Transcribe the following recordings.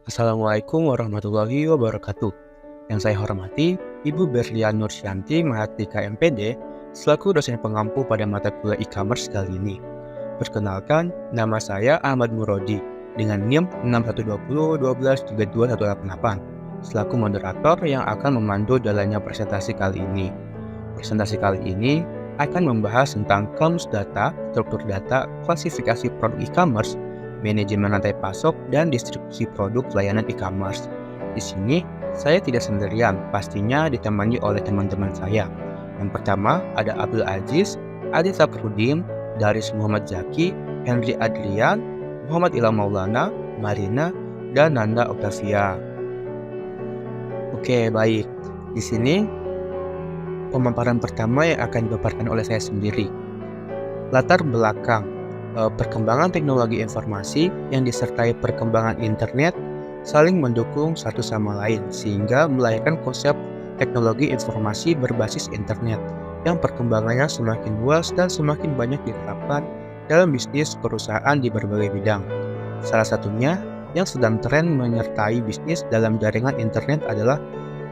Assalamualaikum warahmatullahi wabarakatuh. Yang saya hormati, Ibu Berlian Nursyanti Mahardika MPD, selaku dosen pengampu pada mata kuliah e-commerce kali ini. Perkenalkan, nama saya Ahmad Murodi dengan NIM 6120123218, selaku moderator yang akan memandu jalannya presentasi kali ini. Presentasi kali ini akan membahas tentang claims data, struktur data, klasifikasi produk e-commerce, manajemen rantai pasok, dan distribusi produk layanan e-commerce. Di sini, saya tidak sendirian, pastinya ditemani oleh teman-teman saya. Yang pertama, ada Abdul Aziz, Adi Saprudin, Daris Muhammad Zaki, Henry Adrian, Muhammad Ilham Maulana, Marina, dan Nanda Octavia. Oke, baik. Di sini, pemaparan pertama yang akan dipaparkan oleh saya sendiri. Latar belakang perkembangan teknologi informasi yang disertai perkembangan internet saling mendukung satu sama lain sehingga melahirkan konsep teknologi informasi berbasis internet yang perkembangannya semakin luas dan semakin banyak diterapkan dalam bisnis perusahaan di berbagai bidang. Salah satunya yang sedang tren menyertai bisnis dalam jaringan internet adalah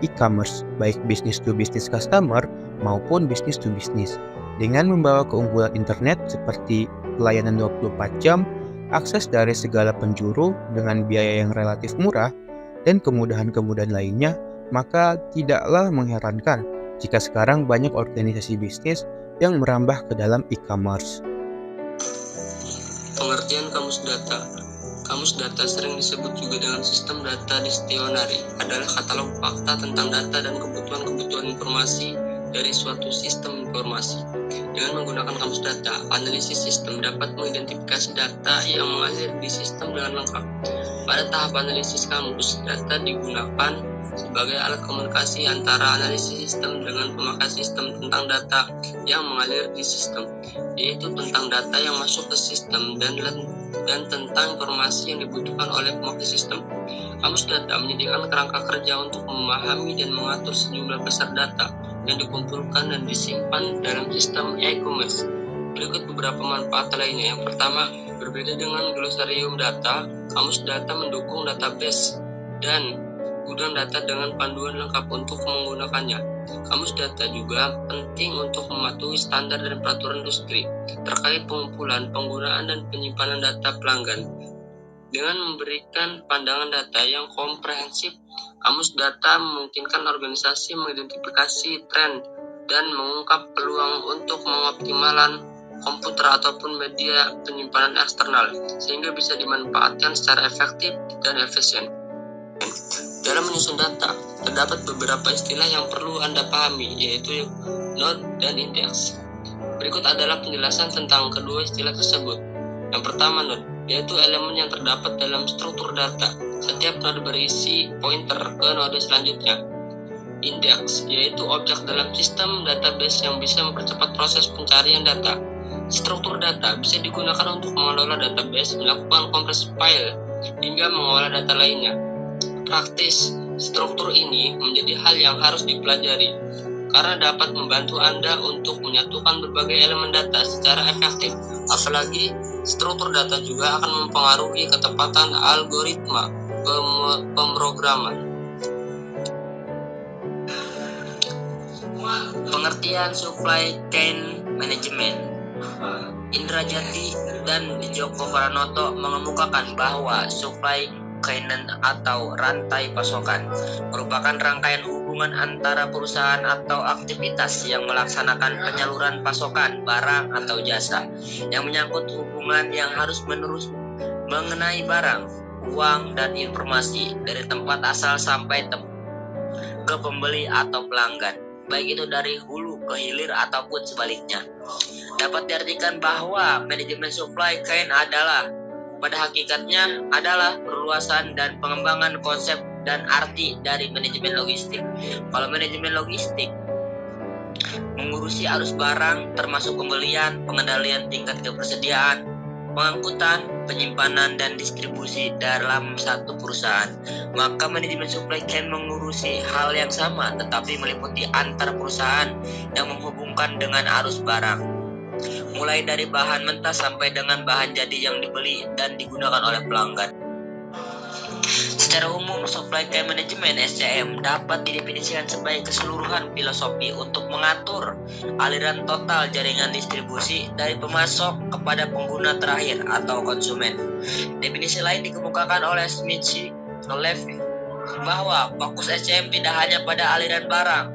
e-commerce, baik business to business customer maupun business to business. Dengan membawa keunggulan internet seperti pelayanan 24 jam, akses dari segala penjuru dengan biaya yang relatif murah, dan kemudahan-kemudahan lainnya, maka tidaklah mengherankan jika sekarang banyak organisasi bisnis yang merambah ke dalam e-commerce. Pengertian kamus data. Kamus data sering disebut juga dengan sistem data distionary, adalah katalog fakta tentang data dan kebutuhan-kebutuhan informasi dari suatu sistem informasi. Dengan menggunakan kamus data, analisis sistem dapat mengidentifikasi data yang mengalir di sistem dengan lengkap. Pada tahap analisis kamus, data digunakan sebagai alat komunikasi antara analisis sistem dengan pemakai sistem tentang data yang mengalir di sistem, yaitu tentang data yang masuk ke sistem dan tentang informasi yang dibutuhkan oleh pemakai sistem. Kamus data menyediakan kerangka kerja untuk memahami dan mengatur sejumlah besar data yang dikumpulkan dan disimpan dalam sistem e-commerce. Berikut beberapa manfaat lainnya. Yang pertama, berbeda dengan glosarium data, kamus data mendukung database dan gudang data dengan panduan lengkap untuk menggunakannya. Kamus data juga penting untuk mematuhi standar dan peraturan industri terkait pengumpulan, penggunaan, dan penyimpanan data pelanggan. Dengan memberikan pandangan data yang komprehensif, kamus data memungkinkan organisasi mengidentifikasi tren dan mengungkap peluang untuk mengoptimalkan komputer ataupun media penyimpanan eksternal sehingga bisa dimanfaatkan secara efektif dan efisien. Dalam menyusun data, terdapat beberapa istilah yang perlu Anda pahami, yaitu node dan indeks. Berikut adalah penjelasan tentang kedua istilah tersebut. Yang pertama, node, yaitu elemen yang terdapat dalam struktur data. Setiap node berisi pointer ke node selanjutnya. Indeks, yaitu objek dalam sistem database yang bisa mempercepat proses pencarian data. Struktur data bisa digunakan untuk mengelola database, melakukan kompresi file, hingga mengolah data lainnya. Praktis, struktur ini menjadi hal yang harus dipelajari karena dapat membantu Anda untuk menyatukan berbagai elemen data secara efektif. Apalagi, struktur data juga akan mempengaruhi ketepatan algoritma pemrograman. Pengertian supply chain management. Indra Jati dan Joko Pranoto mengemukakan bahwa supply chain atau rantai pasokan merupakan rangkaian hubungan antara perusahaan atau aktivitas yang melaksanakan penyaluran pasokan barang atau jasa yang menyangkut hubungan yang harus menerus mengenai barang, uang, dan informasi dari tempat asal sampai ke pembeli atau pelanggan, baik itu dari hulu ke hilir ataupun sebaliknya. Dapat diartikan bahwa manajemen supply chain pada hakikatnya adalah perluasan dan pengembangan konsep dan arti dari manajemen logistik. Kalau manajemen logistik mengurusi arus barang termasuk pembelian, pengendalian tingkat ketersediaan, pengangkutan, penyimpanan, dan distribusi dalam satu perusahaan, maka manajemen supply chain mengurusi hal yang sama tetapi meliputi antar perusahaan yang menghubungkan dengan arus barang, mulai dari bahan mentah sampai dengan bahan jadi yang dibeli dan digunakan oleh pelanggan. Secara umum, supply chain management (SCM) dapat didefinisikan sebagai keseluruhan filosofi untuk mengatur aliran total jaringan distribusi dari pemasok kepada pengguna terakhir atau konsumen. Definisi lain dikemukakan oleh Smith-Levy bahwa fokus SCM tidak hanya pada aliran barang.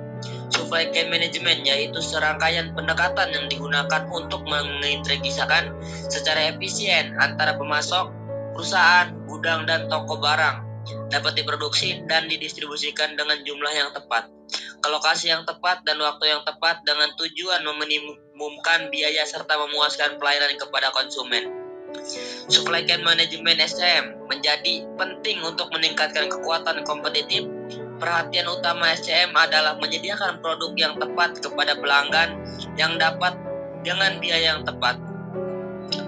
Supply chain management yaitu serangkaian pendekatan yang digunakan untuk mengintegrasikan secara efisien antara pemasok, perusahaan, gudang, dan toko barang dapat diproduksi dan didistribusikan dengan jumlah yang tepat, ke lokasi yang tepat, dan waktu yang tepat dengan tujuan meminimumkan biaya serta memuaskan pelayanan kepada konsumen. Supply chain management SCM menjadi penting untuk meningkatkan kekuatan kompetitif. Perhatian utama SCM adalah menyediakan produk yang tepat kepada pelanggan yang dapat dengan biaya yang tepat,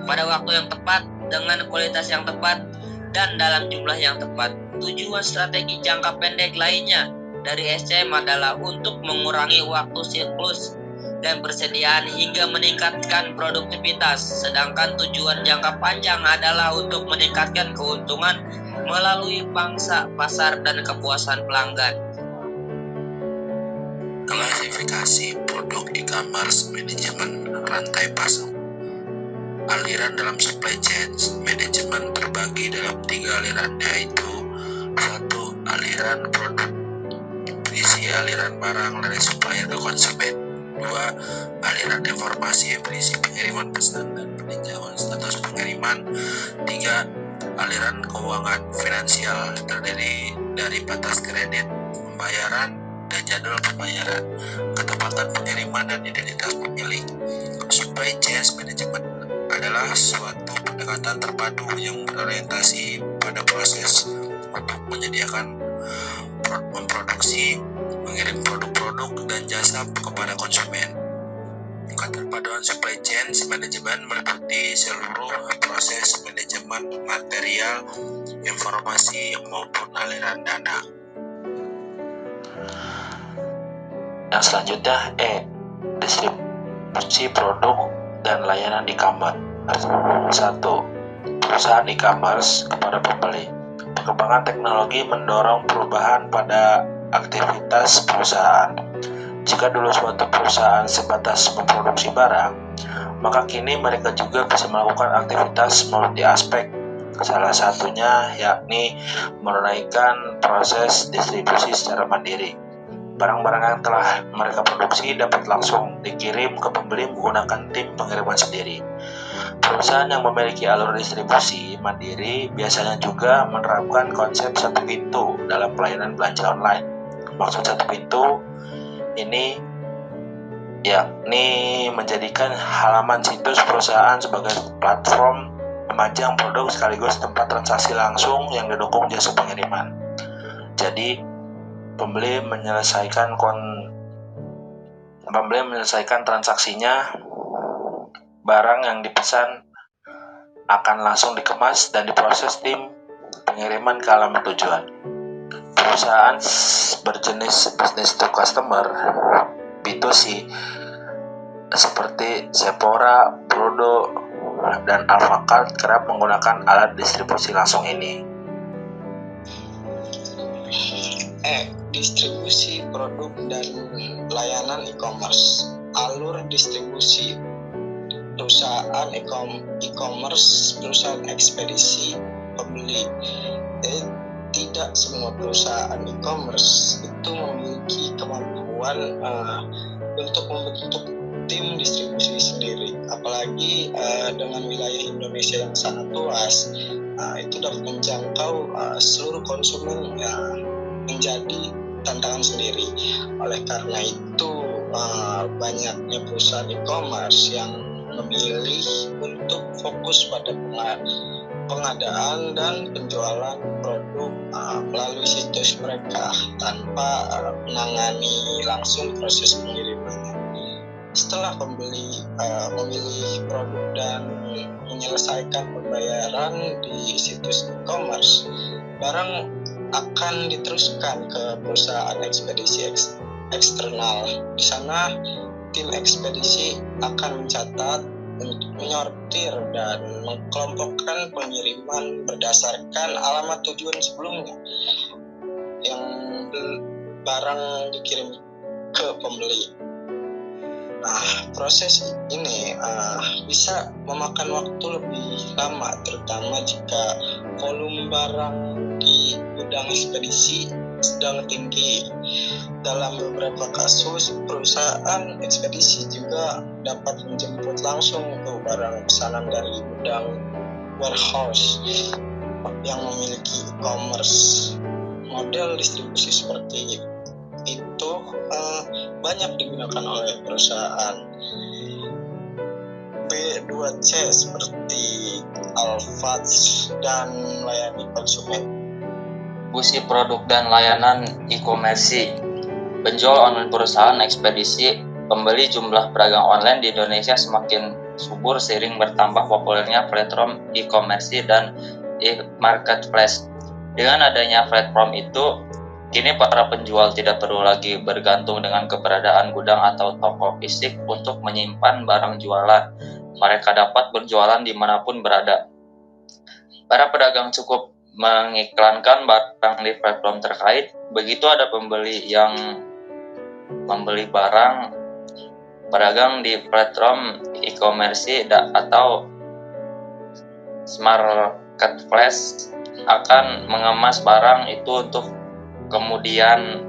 pada waktu yang tepat, dengan kualitas yang tepat, dan dalam jumlah yang tepat. Tujuan strategi jangka pendek lainnya dari SCM adalah untuk mengurangi waktu siklus dan persediaan hingga meningkatkan produktivitas, sedangkan tujuan jangka panjang adalah untuk meningkatkan keuntungan melalui pangsa pasar dan kepuasan pelanggan. Klasifikasi produk e-commerce manajemen rantai pasok. Aliran dalam supply chain manajemen terbagi dalam 3 aliran, yaitu 1. Aliran produk, berisi aliran barang dari supplier ke konsumen. 2. Aliran informasi, berisi pengiriman pesan dan peninjauan status pengiriman. 3. Aliran keuangan finansial, terdiri dari batas kredit, pembayaran, dan jadwal pembayaran, ketepatan pengiriman, dan identitas pemilik. Supply chain management adalah suatu pendekatan terpadu yang berorientasi pada proses untuk menyediakan, memproduksi, mengirim produk-produk dan jasa kepada konsumen. Keterpaduan supply chain management meliputi seluruh proses manajemen material, informasi maupun aliran dana. Yang selanjutnya distribusi produk dan layanan e-commerce. 1. Perusahaan e-commerce kepada pembeli. Perkembangan teknologi mendorong perubahan pada aktivitas perusahaan. Jika dulu suatu perusahaan sebatas memproduksi barang, maka kini mereka juga bisa melakukan aktivitas multi aspek. Salah satunya yakni menunaikan proses distribusi secara mandiri. Barang-barang yang telah mereka produksi dapat langsung dikirim ke pembeli menggunakan tim pengiriman sendiri. Perusahaan yang memiliki alur distribusi mandiri biasanya juga menerapkan konsep satu pintu dalam pelayanan belanja online. Maksud satu pintu ini yakni menjadikan halaman situs perusahaan sebagai platform memajang produk sekaligus tempat transaksi langsung yang didukung jasa pengiriman. Jadi pembeli menyelesaikan transaksinya, barang yang dipesan akan langsung dikemas dan diproses tim pengiriman ke alamat tujuan. Perusahaan berjenis business to customer B2C seperti Sephora, Brodo, dan Alfacart kerap menggunakan alat distribusi langsung ini. Distribusi produk dan layanan e-commerce. Alur distribusi perusahaan e-commerce, perusahaan ekspedisi, pembeli. Tidak semua perusahaan e-commerce itu memiliki kemampuan untuk membentuk tim distribusi sendiri, apalagi dengan wilayah Indonesia yang sangat luas. Itu dapat menjangkau seluruh konsumen menjadi tantangan sendiri. Oleh karena itu banyaknya perusahaan e-commerce yang memilih untuk fokus pada pengadaan dan penjualan produk melalui situs mereka tanpa menangani langsung proses pengirimannya. Setelah pembeli memilih produk dan menyelesaikan pembayaran di situs e-commerce, barang akan diteruskan ke perusahaan ekspedisi eksternal. Di sana tim ekspedisi akan mencatat untuk menyortir dan mengkelompokkan pengiriman berdasarkan alamat tujuan sebelumnya yang barang dikirim ke pembeli. Nah, proses ini bisa memakan waktu lebih lama, terutama jika volume barang di gudang ekspedisi sedang tinggi. Dalam beberapa kasus, perusahaan ekspedisi juga dapat menjemput langsung ke barang pesanan dari gudang warehouse yang memiliki e-commerce. Model distribusi seperti itu banyak digunakan oleh perusahaan B2C seperti Alphats dan melayani konsumen. Distribusi produk dan layanan e-commerce. Penjual online perusahaan ekspedisi, pembeli jumlah pedagang online di Indonesia semakin subur seiring bertambah populernya platform e-commerce dan e-marketplace. Dengan adanya platform itu, kini para penjual tidak perlu lagi bergantung dengan keberadaan gudang atau toko fisik untuk menyimpan barang jualan. Mereka dapat berjualan dimanapun berada. Para pedagang cukup mengiklankan barang di platform terkait. Begitu ada pembeli yang membeli barang, pedagang di platform e-commerce atau marketplace akan mengemas barang itu untuk kemudian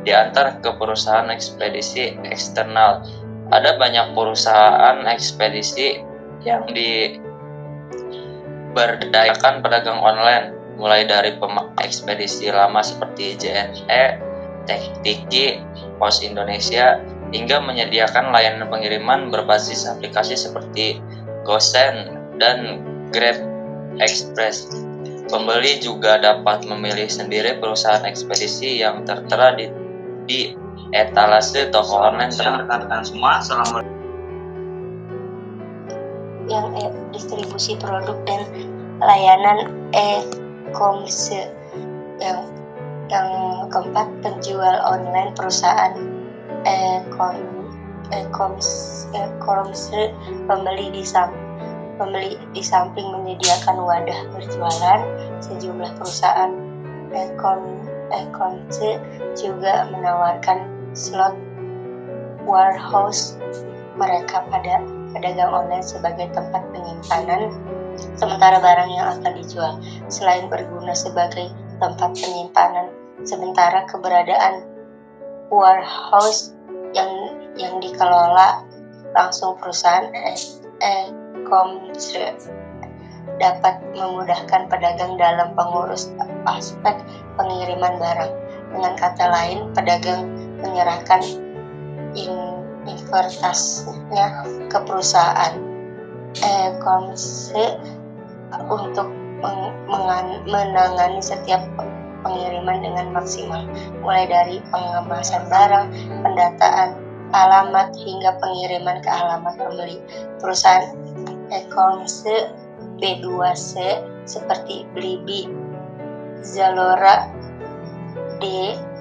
diantar ke perusahaan ekspedisi eksternal. Ada banyak perusahaan ekspedisi yang diberdayakan pedagang online, mulai dari ekspedisi lama seperti JNE, Tiki, Pos Indonesia, hingga menyediakan layanan pengiriman berbasis aplikasi seperti GoSend dan Grab Express. Pembeli juga dapat memilih sendiri perusahaan ekspedisi yang tertera di etalase toko online rekan-rekan semua. Yang distribusi produk dan layanan e-commerce. Yang keempat, penjual online perusahaan e-commerce. Pembeli di samping menyediakan wadah berjualan, sejumlah perusahaan e-commerce juga menawarkan slot warehouse mereka pada pedagang online sebagai tempat penyimpanan sementara barang yang akan dijual. Selain berguna sebagai tempat penyimpanan sementara, keberadaan warehouse yang dikelola langsung perusahaan e-commerce dapat memudahkan pedagang dalam pengurus aspek pengiriman barang. Dengan kata lain, pedagang menyerahkan inventasnya ke perusahaan e-commerce untuk menangani setiap pengiriman dengan maksimal, mulai dari pengemasan barang, pendataan alamat, hingga pengiriman ke alamat pembeli. Perusahaan e-commerce B2C seperti Blibli, Zalora,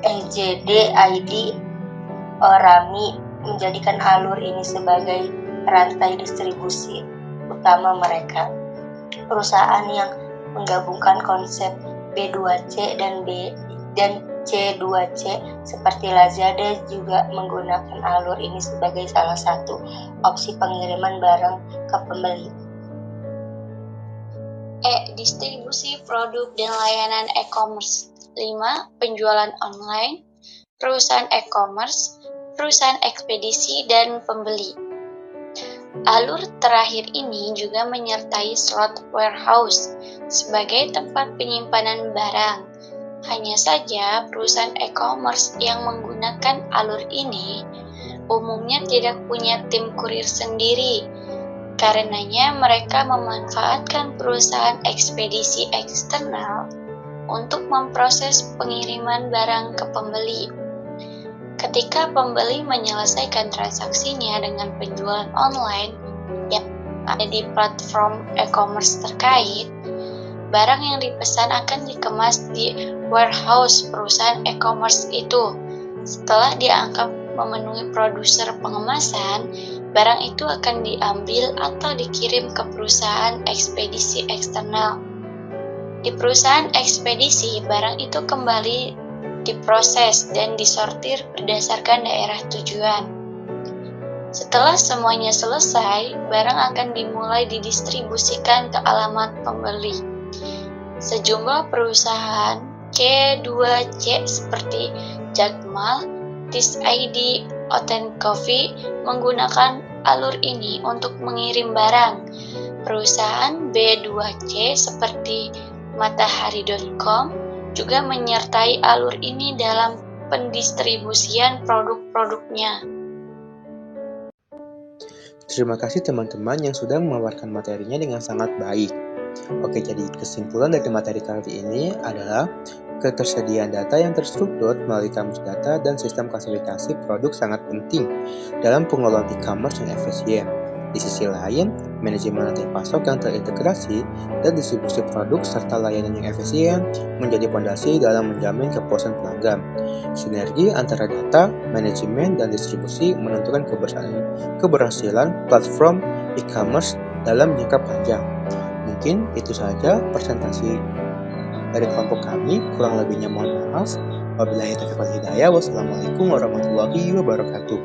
EJD, ID, Orami menjadikan alur ini sebagai rantai distribusi utama mereka. Perusahaan yang menggabungkan konsep B2C dan C2C seperti Lazada juga menggunakan alur ini sebagai salah satu opsi pengiriman barang ke pembeli. Distribusi produk dan layanan e-commerce. 5. Penjualan online, perusahaan e-commerce, perusahaan ekspedisi, dan pembeli. Alur terakhir ini juga menyertai slot warehouse sebagai tempat penyimpanan barang. Hanya saja perusahaan e-commerce yang menggunakan alur ini umumnya tidak punya tim kurir sendiri. Karenanya mereka memanfaatkan perusahaan ekspedisi eksternal untuk memproses pengiriman barang ke pembeli. Ketika pembeli menyelesaikan transaksinya dengan penjualan online yang ada di platform e-commerce terkait, barang yang dipesan akan dikemas di warehouse perusahaan e-commerce itu. Setelah dianggap memenuhi produser pengemasan, barang itu akan diambil atau dikirim ke perusahaan ekspedisi eksternal. Di perusahaan ekspedisi, barang itu kembali diproses dan disortir berdasarkan daerah tujuan. Setelah semuanya selesai, barang akan dimulai didistribusikan ke alamat pembeli. Sejumlah perusahaan C2C seperti Jakmal, Tis ID, Oten Coffee menggunakan alur ini untuk mengirim barang. Perusahaan B2C seperti Matahari.com juga menyertai alur ini dalam pendistribusian produk-produknya. Terima kasih teman-teman yang sudah memaparkan materinya dengan sangat baik. Oke, jadi kesimpulan dari materi kali ini adalah ketersediaan data yang terstruktur melalui kamus data dan sistem klasifikasi produk sangat penting dalam pengelolaan e-commerce yang efisien. Di sisi lain, manajemen rantai pasok yang terintegrasi dan distribusi produk serta layanan yang efisien menjadi fondasi dalam menjamin kepuasan pelanggan. Sinergi antara data, manajemen, dan distribusi menentukan keberhasilan platform e-commerce dalam jangka panjang. Mungkin itu saja presentasi dari kelompok kami, kurang lebihnya mohon maaf. Wabillahi taufiq wal hidayah. Wassalamualaikum warahmatullahi wabarakatuh.